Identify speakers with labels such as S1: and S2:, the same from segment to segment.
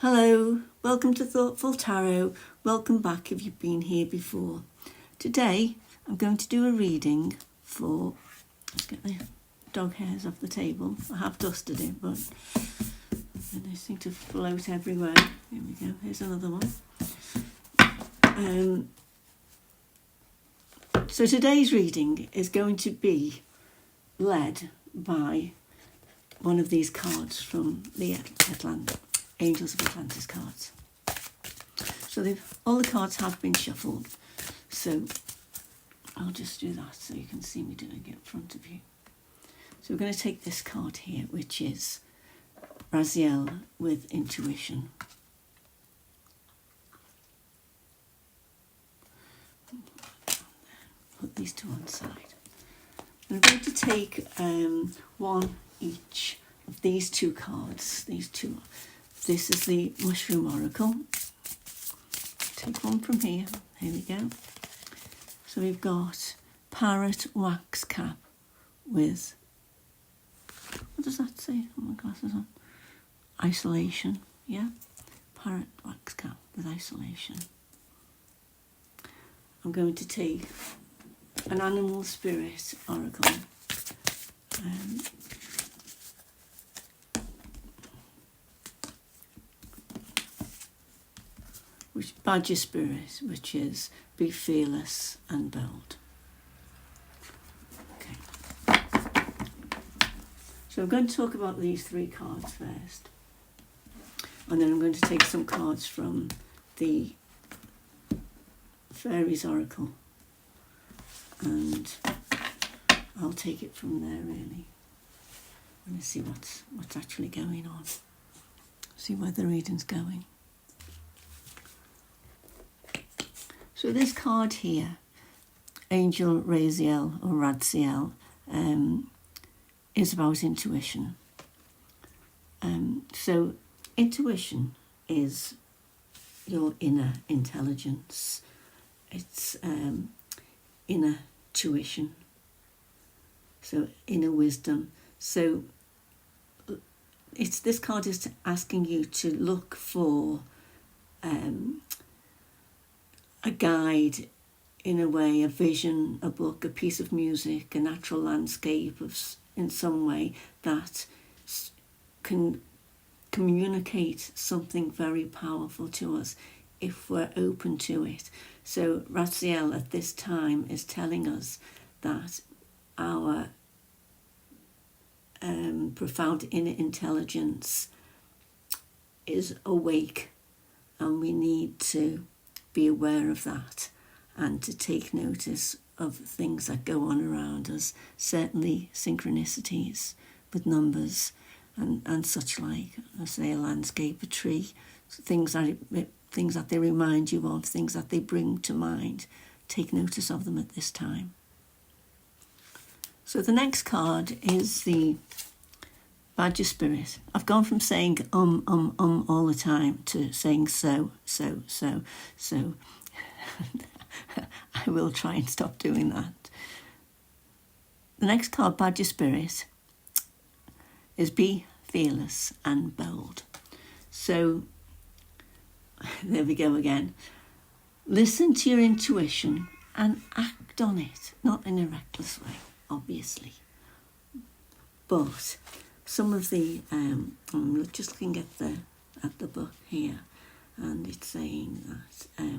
S1: Hello, welcome to Thoughtful Tarot. Welcome back if you've been here before. Today I'm going to do a reading for, let's get the dog hairs off the table. I have dusted it, but they seem to float everywhere. Here we go, here's another one. So today's reading is going to be led by one of these cards from the Angels of Atlantis cards. So all the cards have been shuffled. So I'll just do that so you can see me doing it in front of you. So we're going to take this card here, which is Raziel with Intuition. Put these two on side. I'm going to take one each of these two cards. This is the Mushroom Oracle. Take one from here. Here we go. So we've got Parrot Wax Cap with, what does that say? Oh, my glasses on. Isolation. Yeah. Parrot Wax Cap with Isolation. I'm going to take an Animal Spirit Oracle. Which Badger Spirit, which is be fearless and bold. Okay. So I'm going to talk about these three cards first. And then I'm going to take some cards from the Fairies Oracle. And I'll take it from there, really. I'm going to see what's actually going on. See where the reading's going. So this card here, Angel Raziel or Raziel, is about intuition. So intuition is your inner intelligence. It's inner tuition. So inner wisdom. So this card is asking you to look for a guide, in a way, a vision, a book, a piece of music, a natural landscape in some way that can communicate something very powerful to us if we're open to it. So Raziel at this time is telling us that our profound inner intelligence is awake, and we need to be aware of that and to take notice of things that go on around us, certainly synchronicities with numbers and such like. I say a landscape, a tree, things that they remind you of, things that they bring to mind. Take notice of them at this time. So the next card is the Badger Spirit. I've gone from saying all the time to saying so. I will try and stop doing that. The next card, Badger Spirit, is be fearless and bold. So there we go again. Listen to your intuition and act on it, not in a reckless way, obviously. But some of the, I'm just looking at the book here, and it's saying that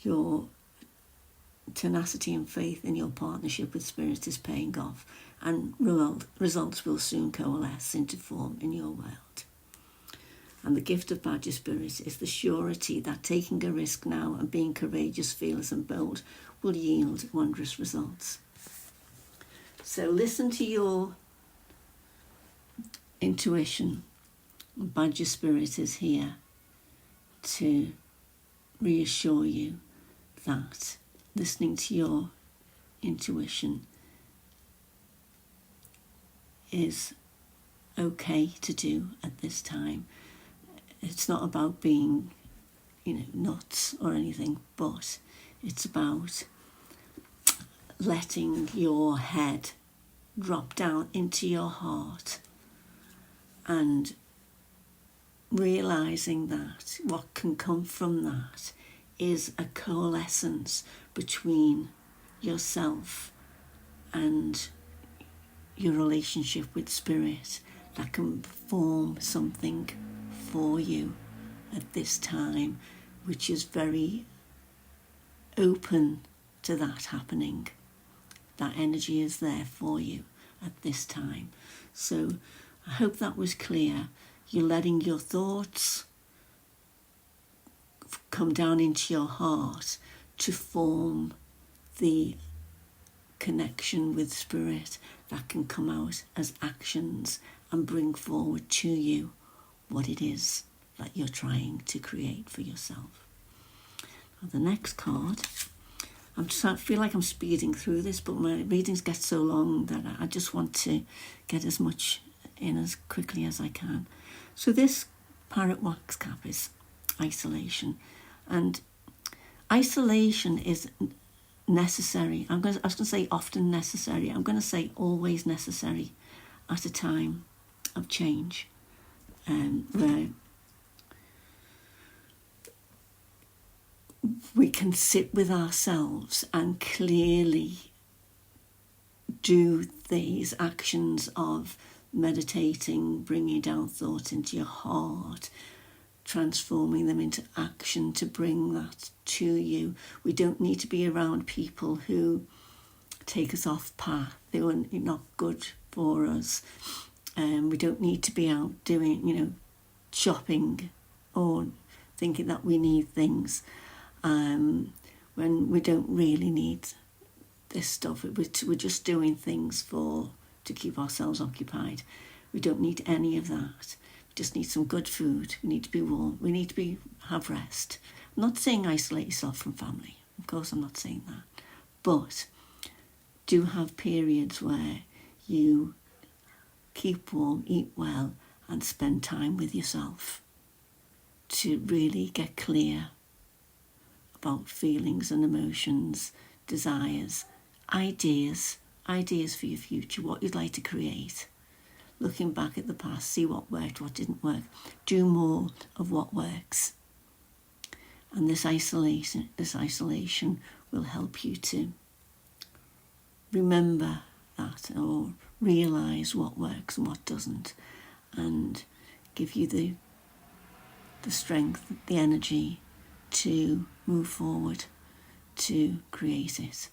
S1: your tenacity and faith in your partnership with Spirit is paying off, and results will soon coalesce into form in your world. And the gift of Badger Spirit is the surety that taking a risk now and being courageous, fearless and bold will yield wondrous results. So listen to your intuition. Badger Spirit is here to reassure you that listening to your intuition is okay to do at this time. It's not about being, nuts or anything, but it's about letting your head drop down into your heart and realising that what can come from that is a coalescence between yourself and your relationship with spirit that can form something for you at this time, which is very open to that happening. That energy is there for you at this time. So I hope that was clear. You're letting your thoughts come down into your heart to form the connection with spirit that can come out as actions and bring forward to you what it is that you're trying to create for yourself. Now, the next card, I feel like I'm speeding through this, but my readings get so long that I just want to get as much in as quickly as I can. So this parrot wax cap is isolation, and isolation is necessary. I was going to say often necessary. I'm going to say always necessary at a time of change, where we can sit with ourselves and clearly do these actions of meditating, bringing down thoughts into your heart, transforming them into action to bring that to you. We don't need to be around people who take us off path. They are not good for us. We don't need to be out doing, shopping or thinking that we need things when we don't really need this stuff. We're just doing things to keep ourselves occupied. We don't need any of that. We just need some good food. We need to be warm. We need to have rest. I'm not saying isolate yourself from family. Of course, I'm not saying that. But do have periods where you keep warm, eat well, and spend time with yourself to really get clear about feelings and emotions, desires, ideas for your future, what you'd like to create. Looking back at the past, see what worked, what didn't work. Do more of what works. And this isolation will help you to remember that, or realise what works and what doesn't, and give you the strength, the energy to move forward, to create it.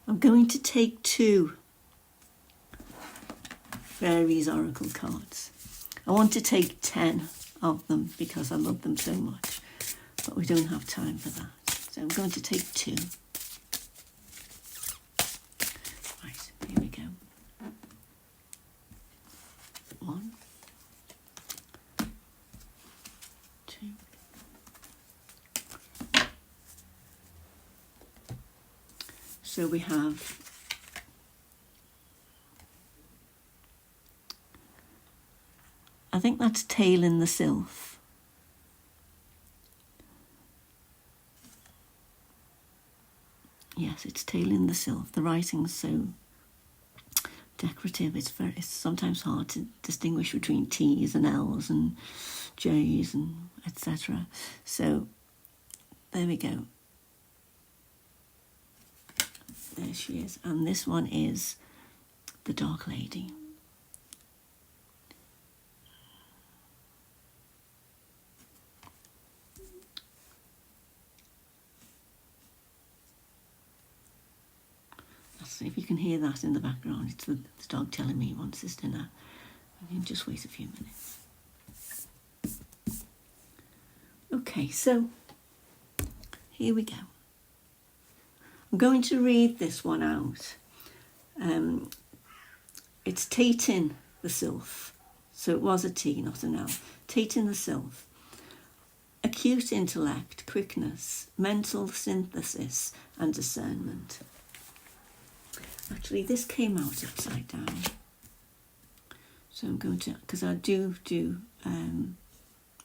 S1: I'm going to take 2 Fairies Oracle cards. I want to take 10 of them because I love them so much, but we don't have time for that. So I'm going to take 2. Right, here we go. 1, 2. So we have I think that's tail in the sylph. Yes, it's tail in the sylph. The writing's so decorative. It's sometimes hard to distinguish between T's and L's and J's and etc. So there we go. There she is. And this one is the Dark Lady. See if you can hear that in the background. It's the dog telling me he wants his dinner. I can just wait a few minutes. Okay, so here we go. I'm going to read this one out. It's Tate in the sylph. So it was a T, not an L. Tate in the sylph. Acute intellect, quickness, mental synthesis and discernment. Actually, this came out upside down. So I'm going to, because I do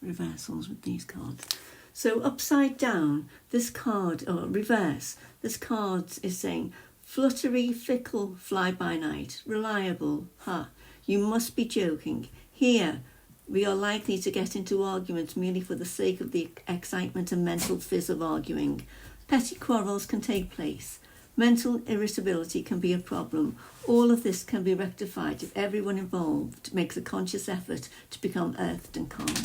S1: reversals with these cards. So upside down, this card, or reverse, this card is saying, fluttery, fickle, fly-by-night, reliable, You must be joking. Here, we are likely to get into arguments merely for the sake of the excitement and mental fizz of arguing. Petty quarrels can take place. Mental irritability can be a problem. All of this can be rectified if everyone involved makes a conscious effort to become earthed and calm.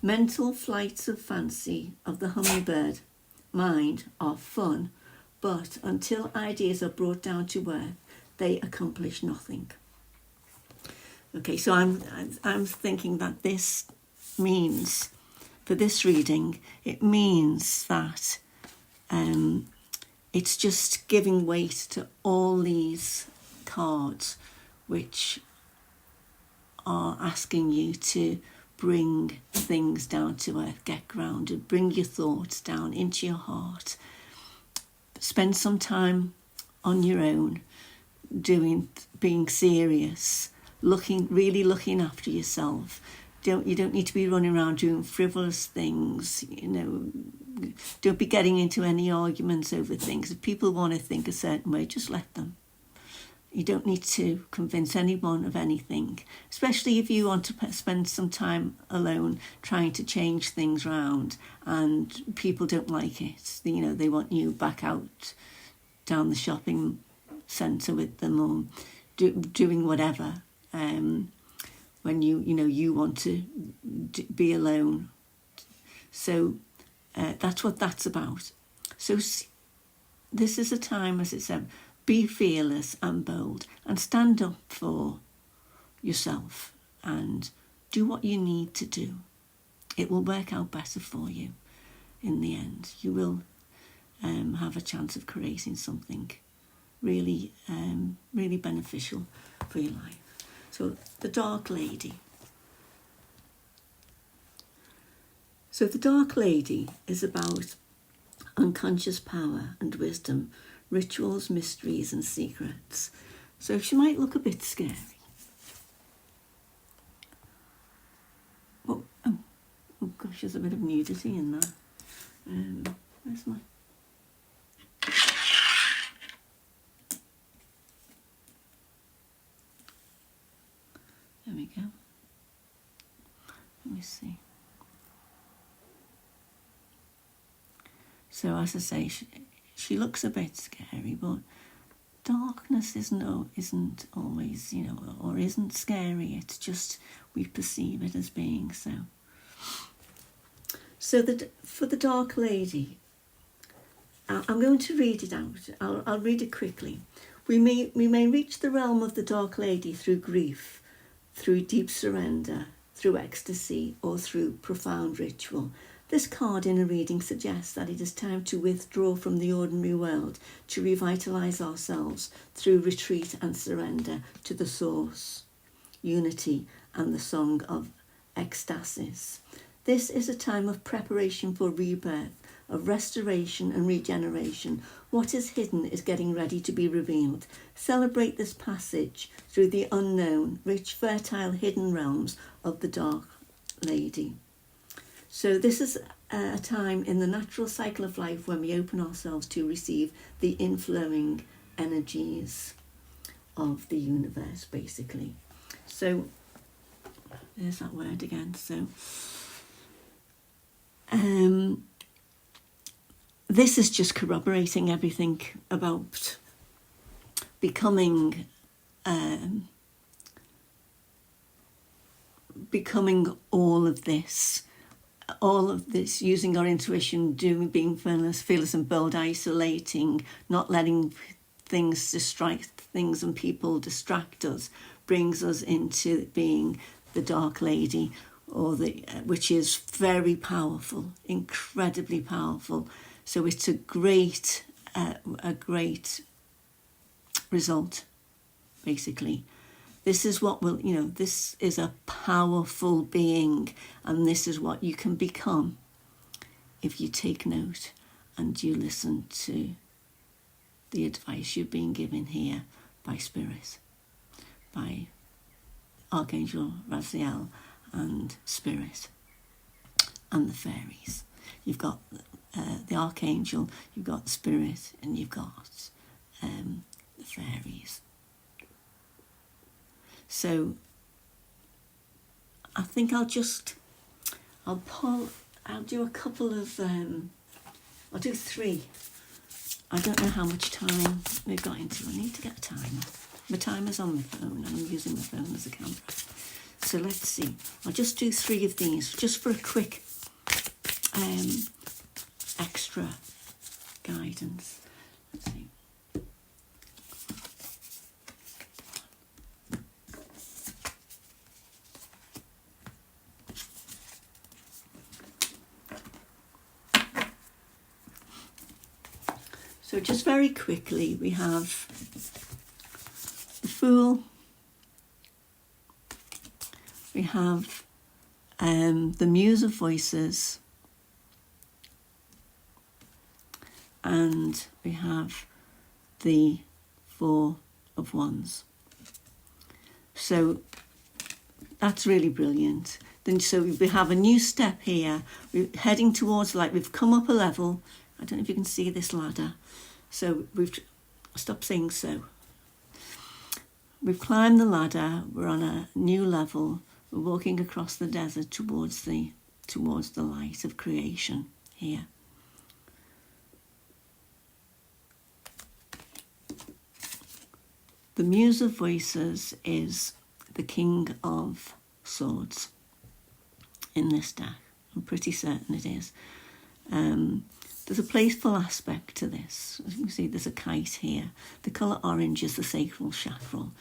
S1: Mental flights of fancy of the hummingbird mind are fun, but until ideas are brought down to earth, they accomplish nothing. Okay, so I'm thinking that this means, for this reading, it means that it's just giving weight to all these cards which are asking you to bring things down to earth, get grounded, bring your thoughts down into your heart. Spend some time on your own, being serious, really looking after yourself. You don't need to be running around doing frivolous things, Don't be getting into any arguments over things. If people want to think a certain way, just let them. You don't need to convince anyone of anything, especially if you want to spend some time alone trying to change things around and people don't like it. They want you back out down the shopping centre with them or doing whatever when you want to be alone. So that's what that's about. So this is a time, as it said, be fearless and bold and stand up for yourself and do what you need to do. It will work out better for you in the end. You will have a chance of creating something really, really beneficial for your life. So the Dark Lady. So the Dark Lady is about unconscious power and wisdom, rituals, mysteries and secrets. So she might look a bit scary. Oh gosh, there's a bit of nudity in there. Where's my... There we go. Let me see. So as I say, she looks a bit scary, but darkness isn't always, or isn't scary. It's just we perceive it as being so. So for the Dark Lady, I'm going to read it out. I'll read it quickly. We may reach the realm of the Dark Lady through grief, through deep surrender, through ecstasy, or through profound ritual. This card in a reading suggests that it is time to withdraw from the ordinary world, to revitalise ourselves through retreat and surrender to the source, unity and the song of ecstasis. This is a time of preparation for rebirth, of restoration and regeneration. What is hidden is getting ready to be revealed. Celebrate this passage through the unknown, rich, fertile, hidden realms of the Dark Lady. So this is a time in the natural cycle of life when we open ourselves to receive the inflowing energies of the universe, basically. So there's that word again. So this is just corroborating everything about becoming all of this, using our intuition, being fearless and bold, isolating, not letting things and people distract us, brings us into being the Dark Lady, which is very powerful, incredibly powerful. So it's a great result, basically. This is what this is a powerful being, and this is what you can become if you take note and you listen to the advice you're being given here by Spirit, by Archangel Raziel and Spirit and the fairies. You've got the Archangel, you've got Spirit, and you've got the fairies. So I think I'll do a couple of, I'll do 3. I don't know how much time we've got into. I need to get a timer. My timer's on my phone and I'm using my phone as a camera. So let's see. I'll just do 3 of these just for a quick extra guidance. Let's see. So just very quickly, we have the Fool, we have the Muse of Voices, and we have the 4 of Wands. So that's really brilliant. Then so we have a new step here. We're heading towards, like, we've come up a level. I don't know if you can see this ladder. So stop saying so. We've climbed the ladder. We're on a new level. We're walking across the desert towards the light of creation here. The Muse of Voices is the King of Swords in this deck. I'm pretty certain it is. There's a playful aspect to this. As you can see, there's a kite here. The colour orange is the sacral chakra.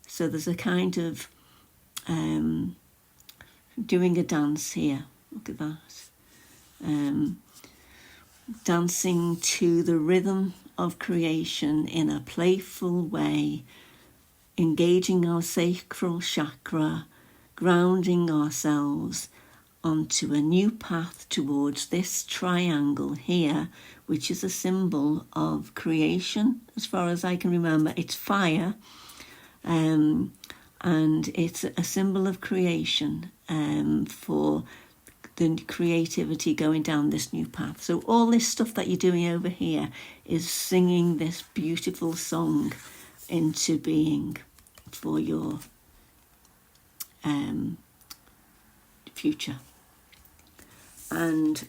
S1: So there's a kind of doing a dance here. Look at that. Dancing to the rhythm of creation in a playful way, engaging our sacral chakra, grounding ourselves onto a new path towards this triangle here, which is a symbol of creation. As far as I can remember, it's fire, and it's a symbol of creation for the creativity going down this new path. So all this stuff that you're doing over here is singing this beautiful song into being for your future. And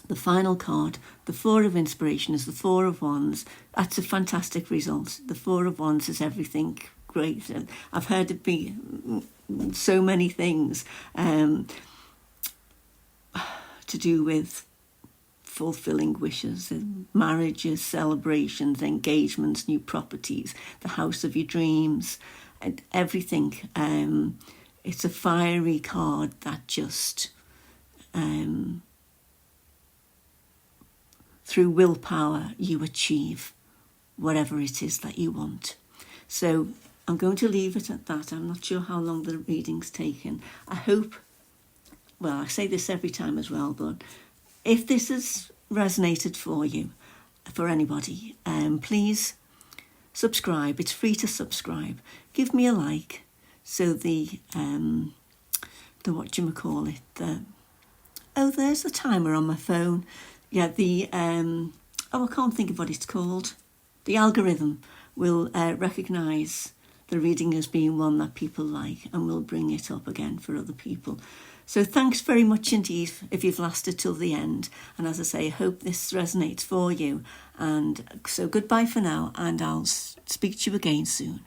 S1: the final card, the 4 of Inspiration, is the 4 of Wands. That's a fantastic result. The 4 of Wands is everything great. I've heard it be so many things to do with fulfilling wishes, marriages, celebrations, engagements, new properties, the house of your dreams, and everything. It's a fiery card that just through willpower you achieve whatever it is that you want. So I'm going to leave it at that. I'm not sure how long the reading's taken. I hope, well, I say this every time as well, but if this has resonated for you, for anybody, please subscribe. It's free to subscribe. Give me a like. So there's the timer on my phone. Yeah, I can't think of what it's called. The algorithm will recognise the reading as being one that people like and will bring it up again for other people. So thanks very much indeed if you've lasted till the end. And as I say, I hope this resonates for you. And so goodbye for now, and I'll speak to you again soon.